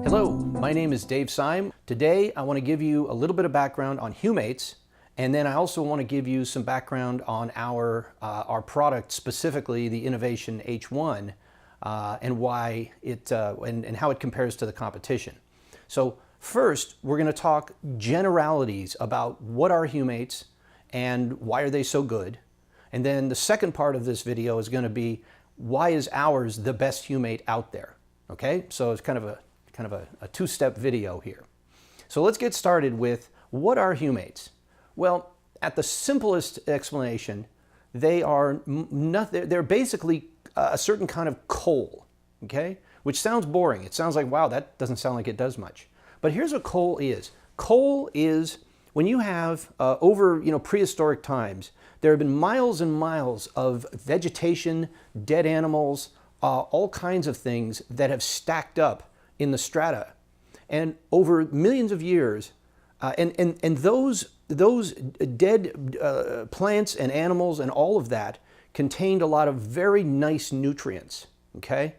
Hello, my name is Dave Syme. Today I want to give you a little bit of background on Humates, and then I also want to give you some background on our product, specifically the Innovation H1, and why it and how it compares to the competition. So first, we're going to talk generalities about what are Humates and why are they so good. And then the second part of this video is going to be why is ours the best Humate out there. Okay, so it's kind of a two-step video here. So let's get started with what are Humates. Well, at the simplest explanation, they're basically a certain kind of coal, okay? Which sounds boring. It sounds like, wow, that doesn't sound like it does much. But here's what coal is. Coal is when you have, over prehistoric times, there have been miles and miles of vegetation, dead animals, all kinds of things that have stacked up in the strata. And over millions of years, and those dead plants and animals and all of that contained a lot of very nice nutrients, okay?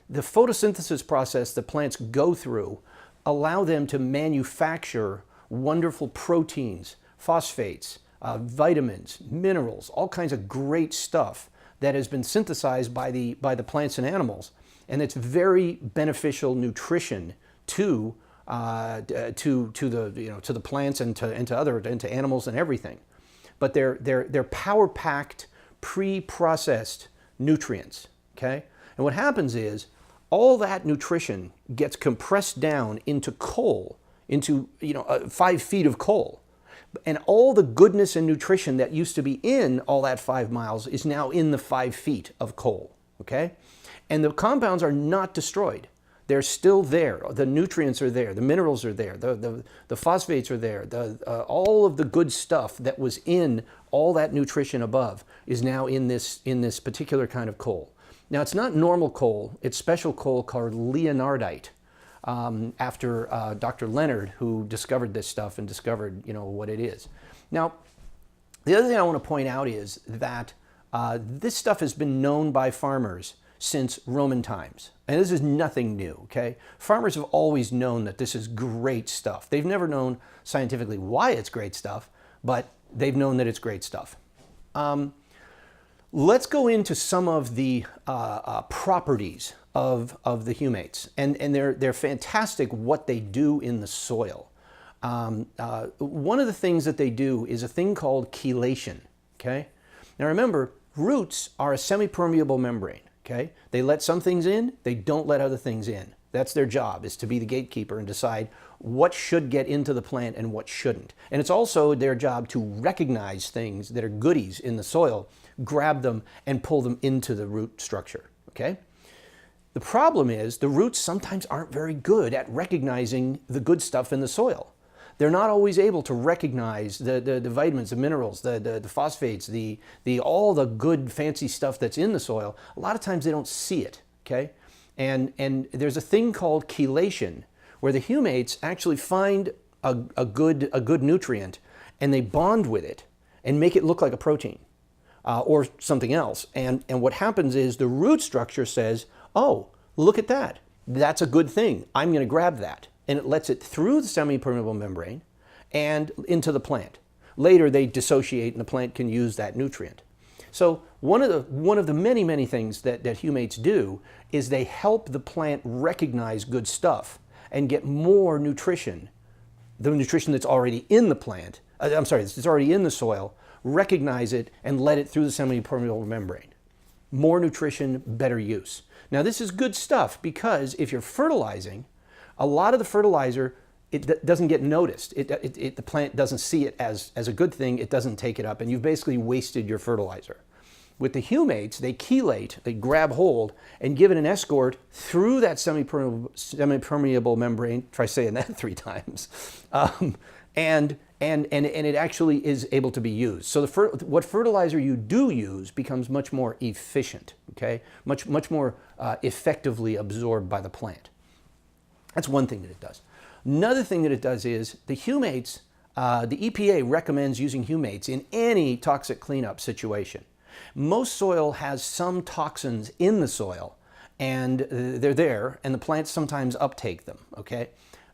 The photosynthesis process that plants go through allow them to manufacture wonderful proteins, phosphates, vitamins, minerals, all kinds of great stuff that has been synthesized by the plants and animals, and it's very beneficial nutrition to the plants and to animals and everything. But they're power-packed, pre-processed nutrients. Okay, and what happens is all that nutrition gets compressed down into coal, into 5 feet of coal. And all the goodness and nutrition that used to be in all that 5 miles is now in the 5 feet of coal, okay? And the compounds are not destroyed. They're still there. The nutrients are there. The minerals are there. The phosphates are there. All of the good stuff that was in all that nutrition above is now in this particular kind of coal. Now, it's not normal coal. It's special coal called leonardite. After Dr. Leonard, who discovered this stuff and discovered, what it is. Now, the other thing I want to point out is that this stuff has been known by farmers since Roman times. And this is nothing new, okay? Farmers have always known that this is great stuff. They've never known scientifically why it's great stuff, but they've known that it's great stuff. Let's go into some of the properties of the Humates, and they're fantastic what they do in the soil. One of the things that they do is a thing called chelation, okay? Now remember, roots are a semi-permeable membrane, okay? They let some things in, they don't let other things in. That's their job, is to be the gatekeeper and decide what should get into the plant and what shouldn't. And it's also their job to recognize things that are goodies in the soil, grab them and pull them into the root structure, okay? The problem is the roots sometimes aren't very good at recognizing the good stuff in the soil. They're not always able to recognize the vitamins, the minerals, the phosphates, all the good fancy stuff that's in the soil. A lot of times they don't see it, okay? And there's a thing called chelation where the Humates actually find a good nutrient and they bond with it and make it look like a protein or something else. And what happens is the root structure says, oh, look at that. That's a good thing. I'm going to grab that. And it lets it through the semi-permeable membrane and into the plant. Later, they dissociate and the plant can use that nutrient. So one of the many, many things that Humates do is they help the plant recognize good stuff and get more nutrition, the nutrition that's already in the plant, that's already in the soil, recognize it and let it through the semi-permeable membrane. More nutrition, better use. Now this is good stuff because if you're fertilizing, a lot of the fertilizer, it doesn't get noticed. The plant doesn't see it as a good thing. It doesn't take it up and you've basically wasted your fertilizer. With the Humates, they chelate, they grab hold and give it an escort through that semi-permeable membrane. Try saying that 3 times. And it actually is able to be used. So what fertilizer you do use becomes much more efficient, okay? Much more effectively absorbed by the plant. That's one thing that it does. Another thing that it does is the Humates, the EPA recommends using Humates in any toxic cleanup situation. Most soil has some toxins in the soil, and they're there, and the plants sometimes uptake them, okay?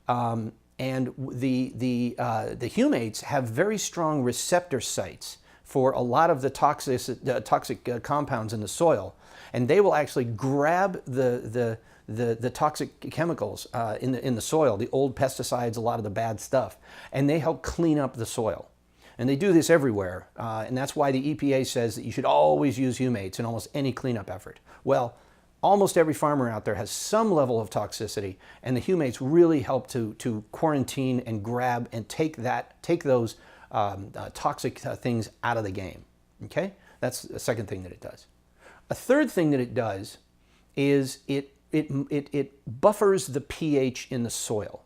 And the humates have very strong receptor sites for a lot of the toxic compounds in the soil, and they will actually grab the toxic chemicals in the soil, the old pesticides, a lot of the bad stuff, and they help clean up the soil. And they do this everywhere, and that's why the EPA says that you should always use humates in almost any cleanup effort. Well, almost every farmer out there has some level of toxicity, and the humates really help to quarantine and grab and take those toxic things out of the game. Okay, that's the second thing that it does. A third thing that it does is it buffers the pH in the soil.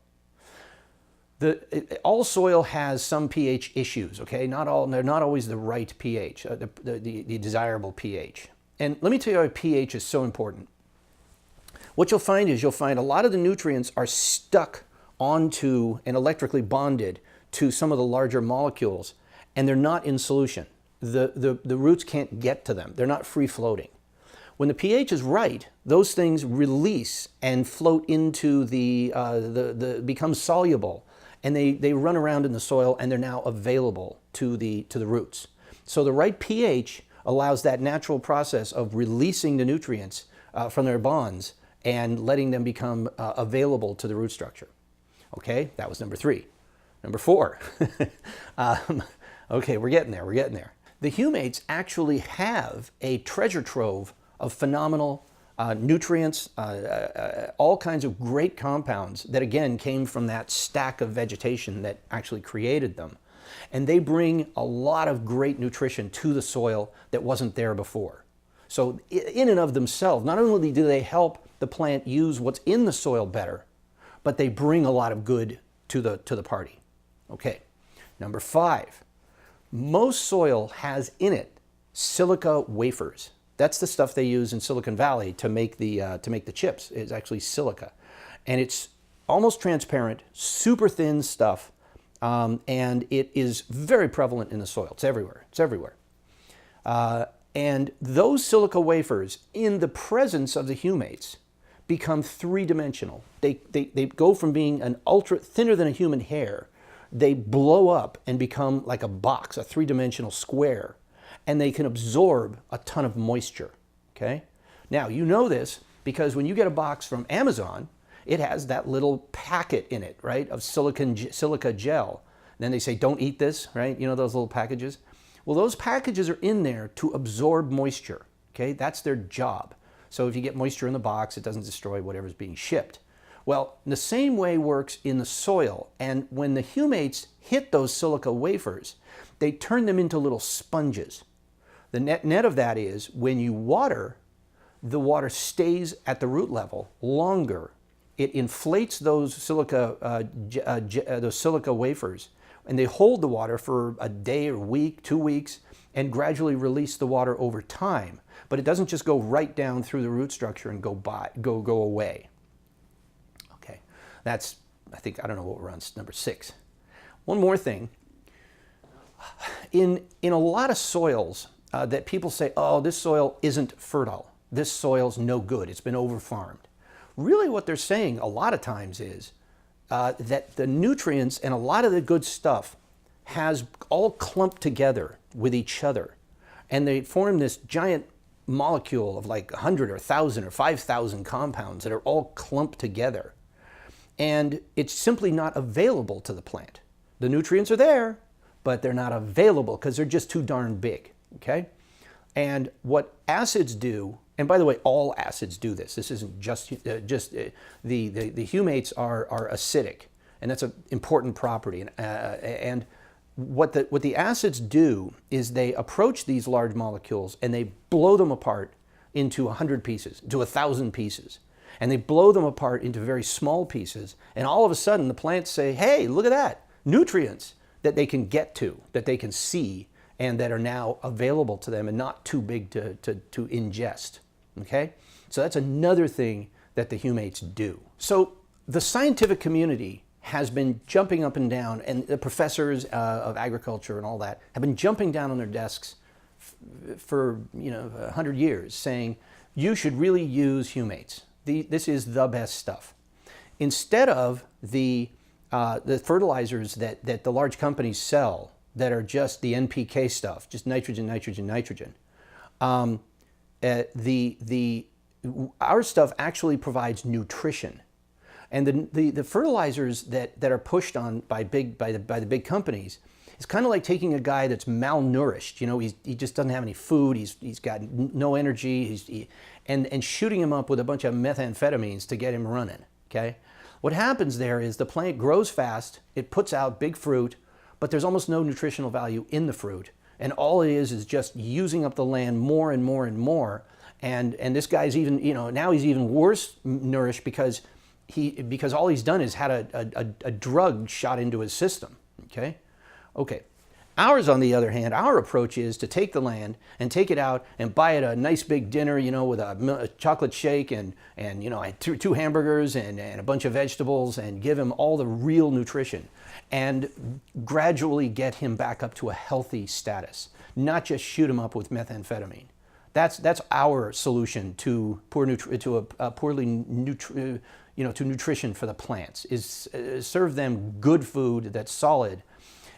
All soil has some pH issues, okay? They're not always the right pH, the desirable pH. And let me tell you why pH is so important. What you'll find a lot of the nutrients are stuck onto and electrically bonded to some of the larger molecules, and they're not in solution. The roots can't get to them. They're not free floating. When the pH is right, those things release and float into become soluble, and they run around in the soil, and they're now available to the roots. So the right pH allows that natural process of releasing the nutrients from their bonds and letting them become available to the root structure. Okay, that was number 3. Number 4. Okay, we're getting there. The humates actually have a treasure trove of phenomenal nutrients, all kinds of great compounds that again came from that stack of vegetation that actually created them. And they bring a lot of great nutrition to the soil that wasn't there before. So in and of themselves, not only do they help the plant use what's in the soil better, but they bring a lot of good to the party. Okay, number 5. Most soil has in it silica wafers. That's the stuff they use in Silicon Valley to make the chips. It's actually silica, and it's almost transparent, super thin stuff, and it is very prevalent in the soil. It's everywhere. And those silica wafers, in the presence of the humates, become 3-dimensional. They go from being an ultra thinner than a human hair. They blow up and become like a box, a 3-dimensional square, and they can absorb a ton of moisture. Okay? Now, you know this because when you get a box from Amazon, it has that little packet in it, right, of silica gel. And then they say, don't eat this, right? You know those little packages? Well, those packages are in there to absorb moisture. Okay? That's their job. So if you get moisture in the box, it doesn't destroy whatever's being shipped. Well, the same way works in the soil. And when the humates hit those silica wafers, they turn them into little sponges. The net of that is when you water, the water stays at the root level longer. It inflates those silica wafers, and they hold the water for a day or week, 2 weeks, and gradually release the water over time. But it doesn't just go right down through the root structure and go away. Okay, that's, I don't know what we're on, number 6. One more thing. In a lot of soils that people say, oh, this soil isn't fertile. This soil's no good. It's been over-farmed. Really what they're saying a lot of times is that the nutrients and a lot of the good stuff has all clumped together with each other. And they form this giant molecule of like 100 or 1,000 or 5,000 compounds that are all clumped together. And it's simply not available to the plant. The nutrients are there, but they're not available because they're just too darn big, okay? And what acids do, and by the way, all acids do this. This isn't just the humates are acidic, and that's an important property. And what the acids do is they approach these large molecules and they blow them apart into 100 pieces, to 1,000 pieces. And they blow them apart into very small pieces. And all of a sudden the plants say, hey, look at that, nutrients that they can get to, that they can see, and that are now available to them and not too big to ingest. Okay? So that's another thing that the humates do. So the scientific community has been jumping up and down, and the professors of agriculture and all that have been jumping down on their desks for 100 years saying you should really use humates. This is the best stuff. Instead of the fertilizers that the large companies sell that are just the NPK stuff, just nitrogen, nitrogen, nitrogen. Our stuff actually provides nutrition. And the fertilizers that are pushed on by the big companies, it's kind of like taking a guy that's malnourished. He just doesn't have any food. He's got no energy. And shooting him up with a bunch of methamphetamines to get him running. Okay, what happens there is the plant grows fast. It puts out big fruit, but there's almost no nutritional value in the fruit. And all it is just using up the land more and more and more. And this guy's even now he's even worse nourished because all he's done is had a drug shot into his system. Okay. Ours, on the other hand, our approach is to take the land and take it out and buy it a nice big dinner, with a chocolate shake and two hamburgers and a bunch of vegetables, and give him all the real nutrition and gradually get him back up to a healthy status, not just shoot him up with methamphetamine. That's our solution to nutrition for the plants, is serve them good food that's solid.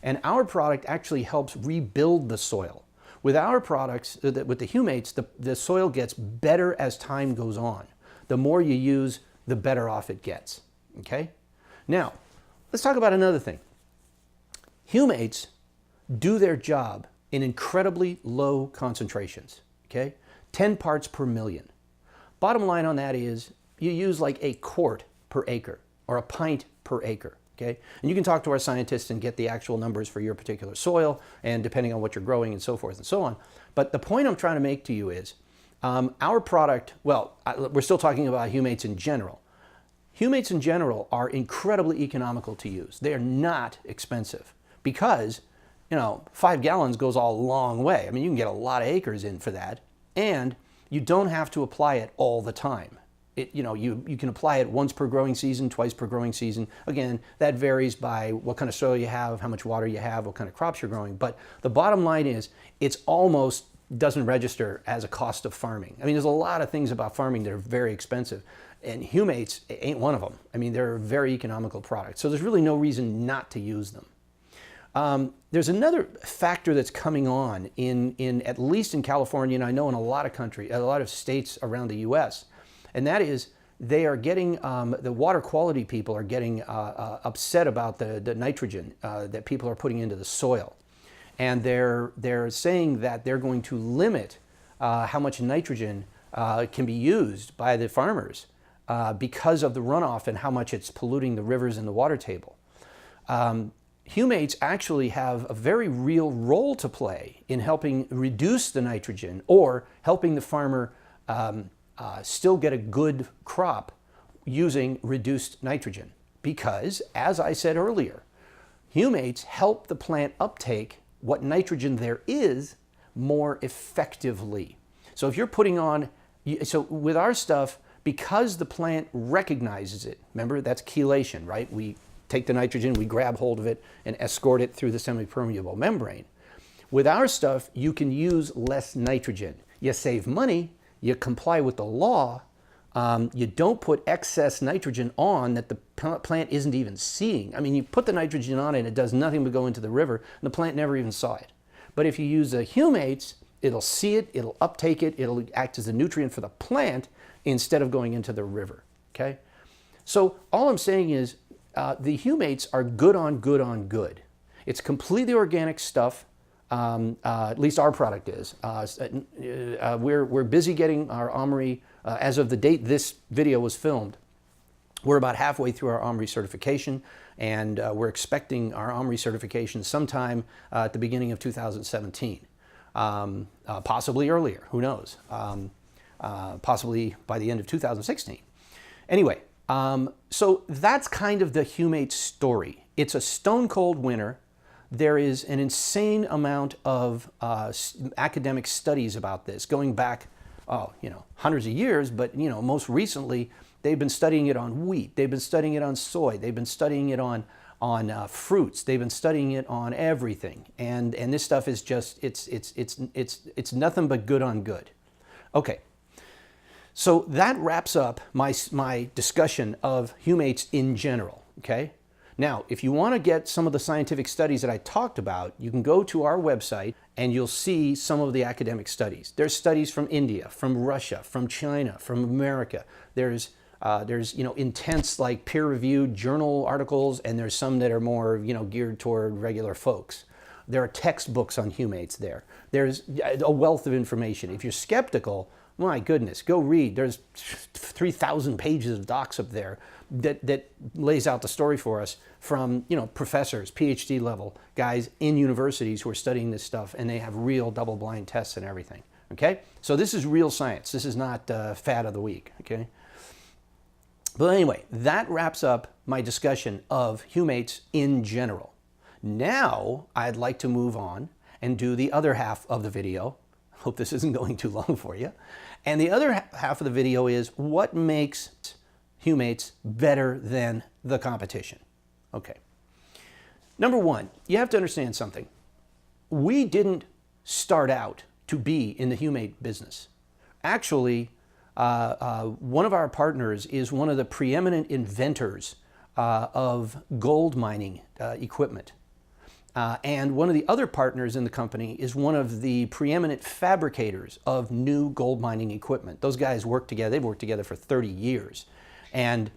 And our product actually helps rebuild the soil. With our products, with the humates, the soil gets better as time goes on. The more you use, the better off it gets. Okay? Now, let's talk about another thing. Humates do their job in incredibly low concentrations. Okay? 10 parts per million. Bottom line on that is you use like a quart per acre or a pint per acre. Okay? And you can talk to our scientists and get the actual numbers for your particular soil and depending on what you're growing and so forth and so on. But the point I'm trying to make to you is our product, we're still talking about humates in general. Humates in general are incredibly economical to use. They are not expensive because 5 gallons goes a long way. I mean, you can get a lot of acres in for that, and you don't have to apply it all the time. You can apply it once per growing season, twice per growing season. Again, that varies by what kind of soil you have, how much water you have, what kind of crops you're growing. But the bottom line is it's almost doesn't register as a cost of farming. I mean, there's a lot of things about farming that are very expensive, and humates ain't one of them. I mean, they're a very economical product. So there's really no reason not to use them. There's another factor that's coming on in at least in California, and I know in a lot of states around the U.S., and that is they are getting, the water quality people are getting upset about the nitrogen that people are putting into the soil. And they're saying that they're going to limit how much nitrogen can be used by the farmers because of the runoff and how much it's polluting the rivers and the water table. Humates actually have a very real role to play in helping reduce the nitrogen or helping the farmer still get a good crop using reduced nitrogen. Because, as I said earlier, humates help the plant uptake what nitrogen there is more effectively. So if you're putting on, so with our stuff, because the plant recognizes it, remember that's chelation, right? We take the nitrogen, we grab hold of it and escort it through the semi-permeable membrane. With our stuff, you can use less nitrogen. You save money, you comply with the law, you don't put excess nitrogen on that the plant isn't even seeing. I mean, you put the nitrogen on and it does nothing but go into the river, and the plant never even saw it. But if you use the humates, it'll see it, it'll uptake it, it'll act as a nutrient for the plant instead of going into the river, okay? So all I'm saying is the humates are good on good on good. It's completely organic stuff. At least our product is. We're busy getting our OMRI, as of the date this video was filmed, we're about halfway through our OMRI certification, and we're expecting our OMRI certification sometime at the beginning of 2017. Possibly earlier, who knows? Possibly by the end of 2016. Anyway, so that's kind of the humate story. It's a stone cold winner. There is an insane amount of academic studies about this, going back, hundreds of years, but, most recently, they've been studying it on wheat, they've been studying it on soy, they've been studying it on fruits. They've been studying it on everything. And this stuff is just, it's nothing but good on good. Okay. So that wraps up my discussion of humates in general, okay? Now, if you want to get some of the scientific studies that I talked about, you can go to our website and you'll see some of the academic studies. There's studies from India, from Russia, from China, from America. There's intense like peer-reviewed journal articles, and there's some that are more geared toward regular folks. There are textbooks on humates there. There's a wealth of information. If you're skeptical, my goodness, go read. There's 3,000 pages of docs up there that lays out the story for us from professors, PhD level guys in universities who are studying this stuff, and they have real double-blind tests and everything. Okay, so this is real science. This is not fad of the week. Okay, but anyway, that wraps up my discussion of humates in general. Now I'd like to move on and do the other half of the video. Hope this isn't going too long for you. And the other half of the video is what makes humates better than the competition. Okay. Number one, you have to understand something. We didn't start out to be in the humate business. Actually, one of our partners is one of the preeminent inventors of gold mining equipment. And one of the other partners in the company is one of the preeminent fabricators of new gold mining equipment. Those guys work together. They've worked together for 30 years. And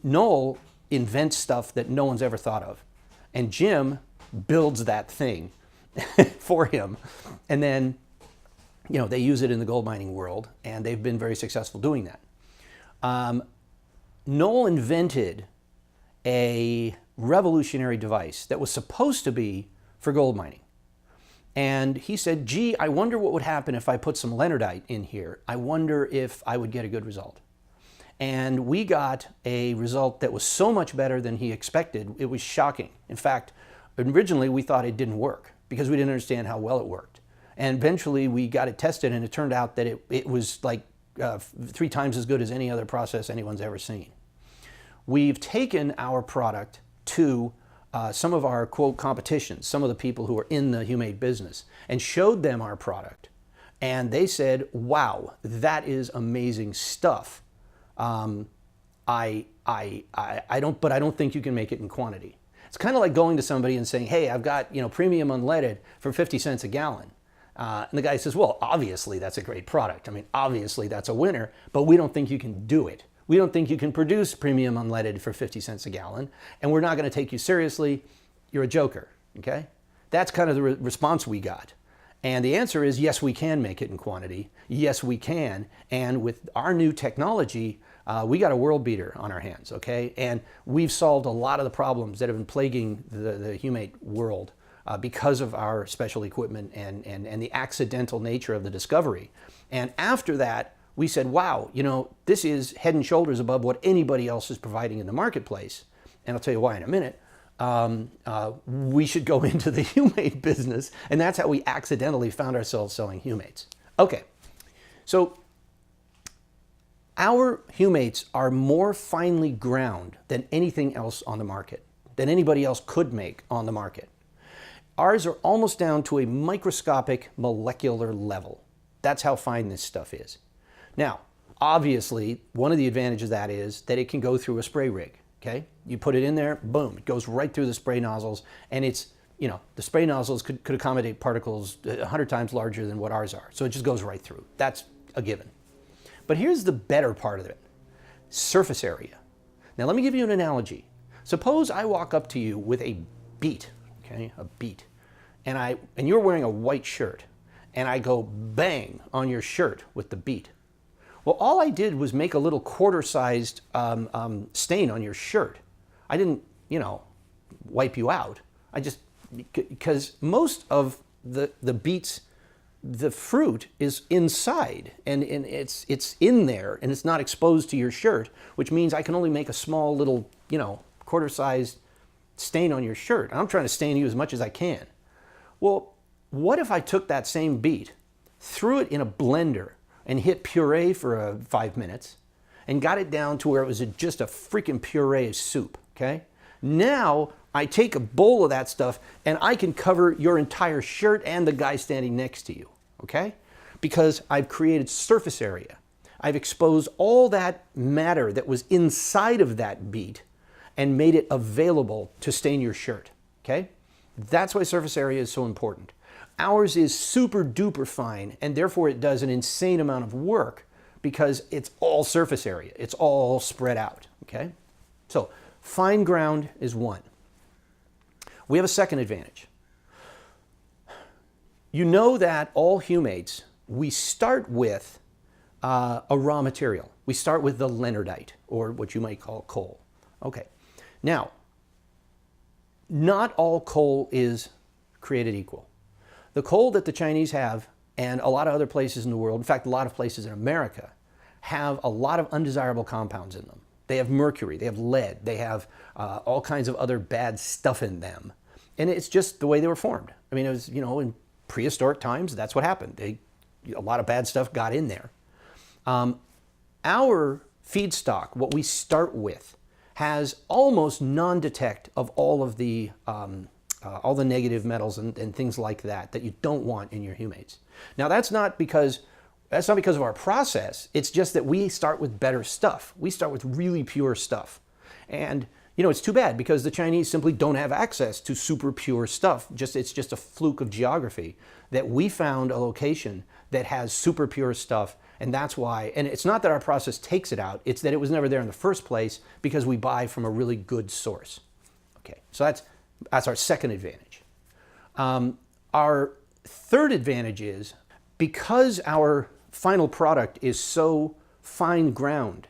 Noel invents stuff that no one's ever thought of. And Jim builds that thing for him. And then, they use it in the gold mining world, and they've been very successful doing that. Noel invented a revolutionary device that was supposed to be for gold mining. And he said, gee, I wonder what would happen if I put some leonardite in here. I wonder if I would get a good result. And we got a result that was so much better than he expected. It was shocking. In fact, originally we thought it didn't work because we didn't understand how well it worked. And eventually we got it tested, and it turned out that it was like 3 times as good as any other process anyone's ever seen. We've taken our product to some of our, quote, competitions, some of the people who are in the humate business, and showed them our product. And they said, wow, that is amazing stuff. I don't think you can make it in quantity. It's kind of like going to somebody and saying, hey, I've got, premium unleaded for 50 cents a gallon. And the guy says, well, obviously that's a great product. I mean, obviously that's a winner, but we don't think you can do it. We don't think you can produce premium unleaded for 50 cents a gallon, and we're not going to take you seriously. You're a joker, okay? That's kind of the response we got. And the answer is, yes, we can make it in quantity. Yes, we can. And with our new technology, we got a world beater on our hands, okay? And we've solved a lot of the problems that have been plaguing the humate world because of our special equipment and the accidental nature of the discovery. And after that, we said, wow, this is head and shoulders above what anybody else is providing in the marketplace. And I'll tell you why in a minute. We should go into the humate business. And that's how we accidentally found ourselves selling humates. Okay, so our humates are more finely ground than anything else on the market, than anybody else could make on the market. Ours are almost down to a microscopic molecular level. That's how fine this stuff is. Now, obviously, one of the advantages of that is that it can go through a spray rig, okay? You put it in there, boom, it goes right through the spray nozzles, and it's, the spray nozzles could accommodate particles 100 times larger than what ours are, so it just goes right through. That's a given. But here's the better part of it, surface area. Now, let me give you an analogy. Suppose I walk up to you with a beet, okay, a beet, and you're wearing a white shirt, and I go bang on your shirt with the beet. Well, all I did was make a little quarter-sized stain on your shirt. I didn't, wipe you out. I just, because most of the beets, the fruit is inside, and it's in there, and it's not exposed to your shirt, which means I can only make a small little, quarter-sized stain on your shirt. I'm trying to stain you as much as I can. Well, what if I took that same beet, threw it in a blender, and hit puree for 5 minutes, and got it down to where it was just a freaking puree soup, okay? Now I take a bowl of that stuff and I can cover your entire shirt and the guy standing next to you, okay? Because I've created surface area. I've exposed all that matter that was inside of that bead and made it available to stain your shirt, okay? That's why surface area is so important. Ours is super duper fine, and therefore it does an insane amount of work because it's all surface area. It's all spread out, okay? So fine ground is one. We have a second advantage. You know that all humates, we start with a raw material. We start with the leonardite, or what you might call coal. Okay, now, not all coal is created equal. The coal that the Chinese have, and a lot of other places in the world, in fact, a lot of places in America, have a lot of undesirable compounds in them. They have mercury, they have lead, they have all kinds of other bad stuff in them. And it's just the way they were formed. I mean, it was, you know, in prehistoric times, that's what happened. A lot of bad stuff got in there. Our feedstock, what we start with, has almost non-detect of all of the negative metals and things like that you don't want in your humates. Now that's not because of our process. It's just that we start with better stuff. We start with really pure stuff. And you know, it's too bad because the Chinese simply don't have access to super pure stuff. It's just a fluke of geography that we found a location that has super pure stuff, and that's why. And it's not that our process takes it out, it's that it was never there in the first place because we buy from a really good source. Okay, so that's our second advantage. Our third advantage is because our final product is so fine ground,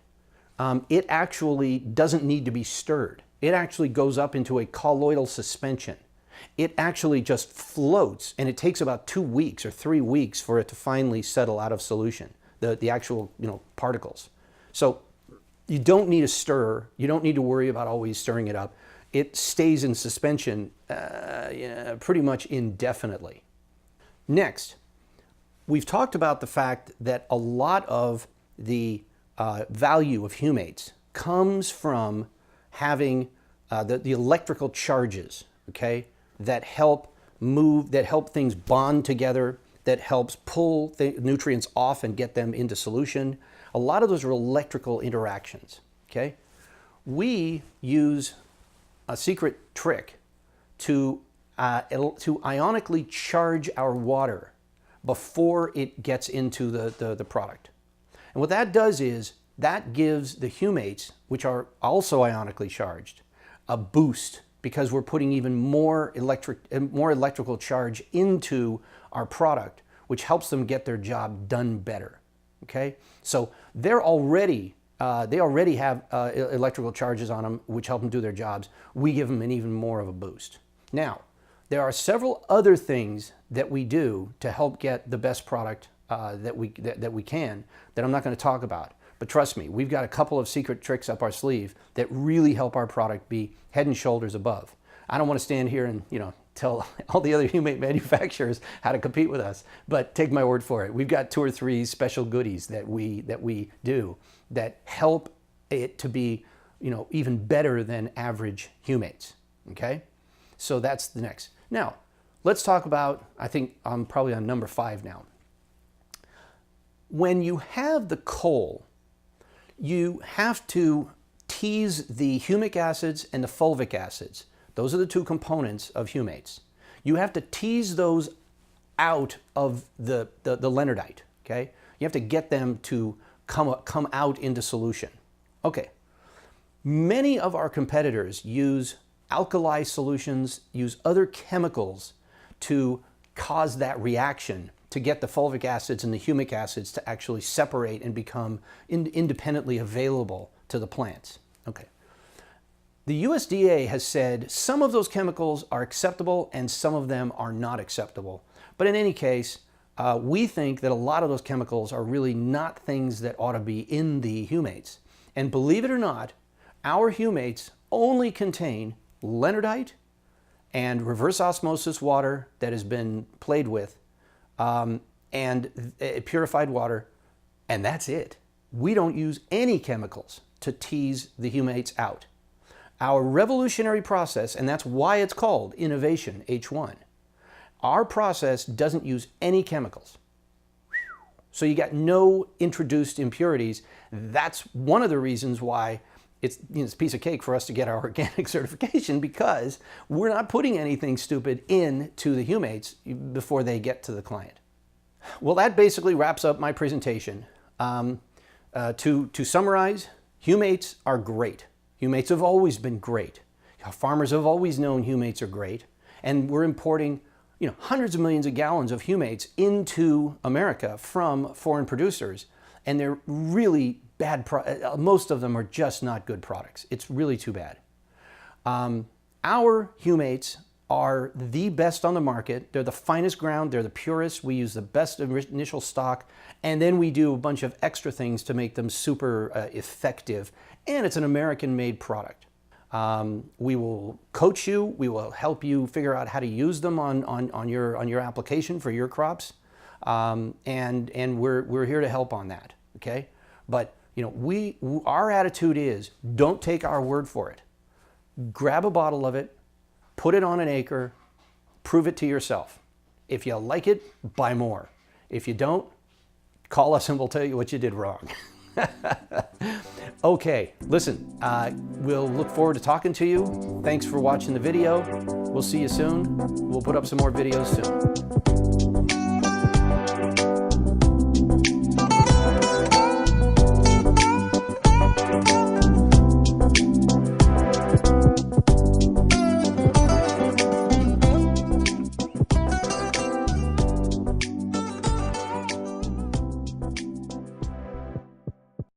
it actually doesn't need to be stirred. It actually goes up into a colloidal suspension. It actually just floats, and it takes about 2 weeks or 3 weeks for it to finally settle out of solution, the actual, you know, particles. So you don't need a stirrer. You don't need to worry about always stirring it up. It stays in suspension pretty much indefinitely. Next, we've talked about the fact that a lot of the value of humates comes from having the electrical charges, okay, that help things bond together, that helps pull the nutrients off and get them into solution. A lot of those are electrical interactions, okay? We use a secret trick to ionically charge our water before it gets into the product. And what that does is that gives the humates, which are also ionically charged, a boost because we're putting even more electrical charge into our product, which helps them get their job done better. Okay, so they already have electrical charges on them, which help them do their jobs. We give them an even more of a boost. Now, there are several other things that we do to help get the best product that we can that I'm not going to talk about. But trust me, we've got a couple of secret tricks up our sleeve that really help our product be head and shoulders above. I don't want to stand here and, you know, tell all the other humate manufacturers how to compete with us, but take my word for it. We've got 2 or 3 special goodies that we do that help it to be, you know, even better than average humates. Okay, so that's the next. Now, let's talk about, I think I'm probably on number 5 now. When you have the coal, you have to tease the humic acids and the fulvic acids. Those are the 2 components of humates. You have to tease those out of the leonardite, okay? You have to get them to come out into solution. Okay, many of our competitors use alkali solutions, use other chemicals to cause that reaction to get the fulvic acids and the humic acids to actually separate and become independently available to the plants. Okay. The USDA has said some of those chemicals are acceptable and some of them are not acceptable. But in any case, we think that a lot of those chemicals are really not things that ought to be in the humates. And believe it or not, our humates only contain leonardite and reverse osmosis water that has been played with, and purified water, and that's it. We don't use any chemicals to tease the humates out. Our revolutionary process, and that's why it's called Innovation H1, our process doesn't use any chemicals. So you got no introduced impurities. That's one of the reasons why it's a piece of cake for us to get our organic certification, because we're not putting anything stupid into the humates before they get to the client. Well, that basically wraps up my presentation. To summarize, humates are great. Humates have always been great. Farmers have always known humates are great, and we're importing hundreds of millions of gallons of humates into America from foreign producers, and they're really bad. Most of them are just not good products. It's really too bad. Our humates are the best on the market. They're the finest ground. They're the purest. We use the best initial stock, and then we do a bunch of extra things to make them super effective. And it's an American-made product. We will coach you. We will help you figure out how to use them on your application for your crops, and we're here to help on that. Okay, but our attitude is, don't take our word for it. Grab a bottle of it, put it on an acre, prove it to yourself. If you like it, buy more. If you don't, call us and we'll tell you what you did wrong. Okay, listen, we'll look forward to talking to you. Thanks for watching the video. We'll see you soon. We'll put up some more videos soon.